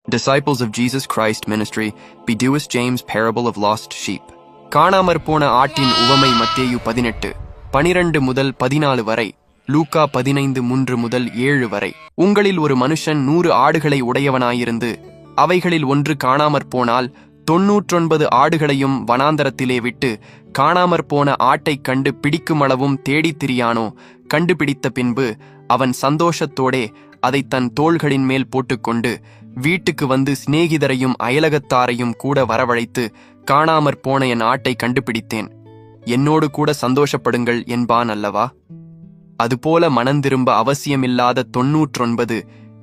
Disciples of Jesus Christ Ministry, Bedouis James Parable of Lost Sheep. காணாமற் போன ஆட்டின் உவமை மத்தேயு 18 12 முதல் 14 வரை, லூக்கா 15 3 முதல் 7 வரை. உங்களில் ஒரு மனுஷன் 100 ஆடுகளை உடையவனாயிருந்து அவைகளில் ஒன்று காணாமற் போனால் 99 ஆடுகளையும் வனாந்தரத்திலே விட்டு காணாமற் போன ஆட்டைக் கண்டு பிடிக்குமளவும் தேடித் திரியானோ. கண்டுபிடித்த பின்பு அவன் சந்தோஷத்தோடே அதை தன் தோள்களின் மேல் போட்டுக்கொண்டு வீட்டுக்கு வந்து சிநேகிதரையும் அயலகத்தாரையும் கூட வரவழைத்து, காணாமற் போன என் ஆட்டை கண்டுபிடித்தேன், என்னோடு கூட சந்தோஷப்படுங்கள் என்பான் அல்லவா? அதுபோல மனந்திரும்ப அவசியமில்லாத 99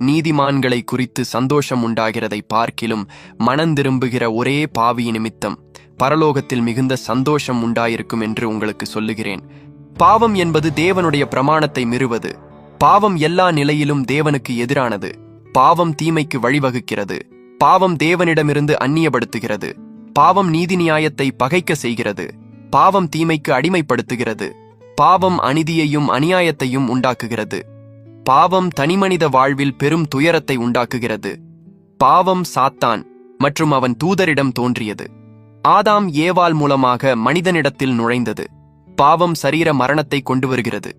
நீதிமான்களை குறித்து சந்தோஷம் உண்டாகிறதை பார்க்கிலும் மனந்திரும்புகிற ஒரே பாவி நிமித்தம் பரலோகத்தில் மிகுந்த சந்தோஷம் உண்டாயிருக்கும் என்று உங்களுக்கு சொல்லுகிறேன். பாவம் என்பது தேவனுடைய பிரமாணத்தை மீறுவது. பாவம் எல்லா நிலையிலும் தேவனுக்கு எதிரானது. பாவம் தீமைக்கு வழிவகுக்கிறது. பாவம் தேவனிடமிருந்து அந்நியப்படுத்துகிறது. பாவம் நீதி நியாயத்தை பகைக்க செய்கிறது. பாவம் தீமைக்கு அடிமைப்படுத்துகிறது. பாவம் அநீதியையும் அநியாயத்தையும் உண்டாக்குகிறது. பாவம் தனிமனித வாழ்வில் பெரும் துயரத்தை உண்டாக்குகிறது. பாவம் சாத்தான் மற்றும் அவன் தூதரிடம் தோன்றியது. ஆதாம் ஏவாள் மூலமாக மனிதனிடத்தில் நுழைந்தது. பாவம் சரீர மரணத்தை கொண்டு வருகிறது.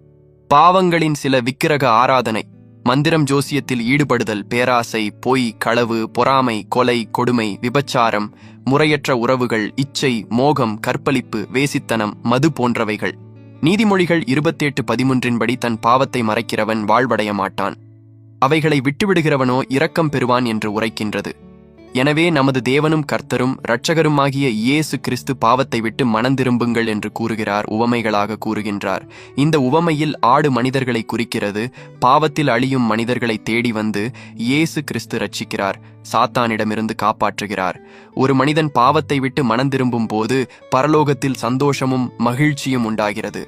பாவங்களின் சில விக்கிரக ஆராதனை, மந்திரம், ஜோசியத்தில் ஈடுபடுதல், பேராசை, பொய், களவு, பொறாமை, கொலை, கொடுமை, விபச்சாரம், முறையற்ற உறவுகள், இச்சை, மோகம், கற்பழிப்பு, வேசித்தனம், மது போன்றவைகள். நீதிமொழிகள் 28:13 தன் பாவத்தை மறைக்கிறவன் வாழ்வடைய மாட்டான், அவைகளை விட்டுவிடுகிறவனோ இரக்கம் பெறுவான் என்று உரைக்கின்றது. எனவே நமது தேவனும் கர்த்தரும் இரட்சகருமாகிய இயேசு கிறிஸ்து பாவத்தை விட்டு மனந்திரும்புங்கள் என்று கூறுகிறார், உவமைகளாக கூறுகின்றார். இந்த உவமையில் ஆடு மனிதர்களை குறிக்கிறது. பாவத்தில் அழியும் மனிதர்களை தேடி வந்து இயேசு கிறிஸ்து ரட்சிக்கிறார், சாத்தானிடமிருந்து காப்பாற்றுகிறார். ஒரு மனிதன் பாவத்தை விட்டு மனந்திரும்பும் போது பரலோகத்தில் சந்தோஷமும் மகிழ்ச்சியும் உண்டாகிறது.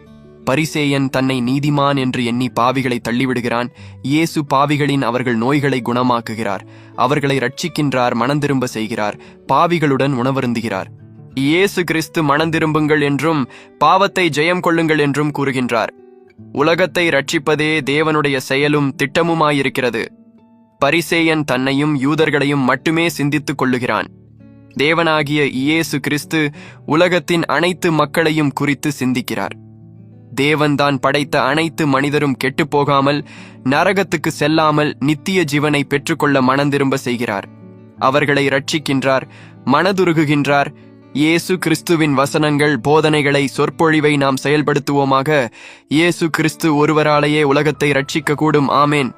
பரிசேயன் தன்னை நீதிமான் என்று எண்ணி பாவிகளை தள்ளிவிடுகிறான். இயேசு பாவிகளின் அவர்கள் நோய்களை குணமாக்குகிறார், அவர்களை ரட்சிக்கின்றார், மனந்திரும்ப செய்கிறார், பாவிகளுடன் உணவருந்துகிறார். இயேசு கிறிஸ்து மனந்திரும்புங்கள் என்றும் பாவத்தை ஜெயம் கொள்ளுங்கள் என்றும் கூறுகின்றார். உலகத்தை ரட்சிப்பதே தேவனுடைய செயலும் திட்டமுமாயிருக்கிறது. பரிசேயன் தன்னையும் யூதர்களையும் மட்டுமே சிந்தித்துக் கொள்ளுகிறான். தேவனாகிய இயேசு கிறிஸ்து உலகத்தின் அனைத்து மக்களையும் குறித்து சிந்திக்கிறார். தேவன்தான் படைத்த அனைத்து மனிதரும் கெட்டுப்போகாமல் நரகத்துக்கு செல்லாமல் நித்திய ஜீவனை பெற்றுக்கொள்ள மனந்திரும்ப செய்கிறார். அவர்களை ரட்சிக்கின்றார், மனதுருகுகின்றார். இயேசு கிறிஸ்துவின் வசனங்கள், போதனைகளை, சொற்பொழிவை நாம் செயல்படுத்துவோமாக. இயேசு கிறிஸ்து ஒருவராலேயே உலகத்தை ரட்சிக்க கூடும். ஆமேன்.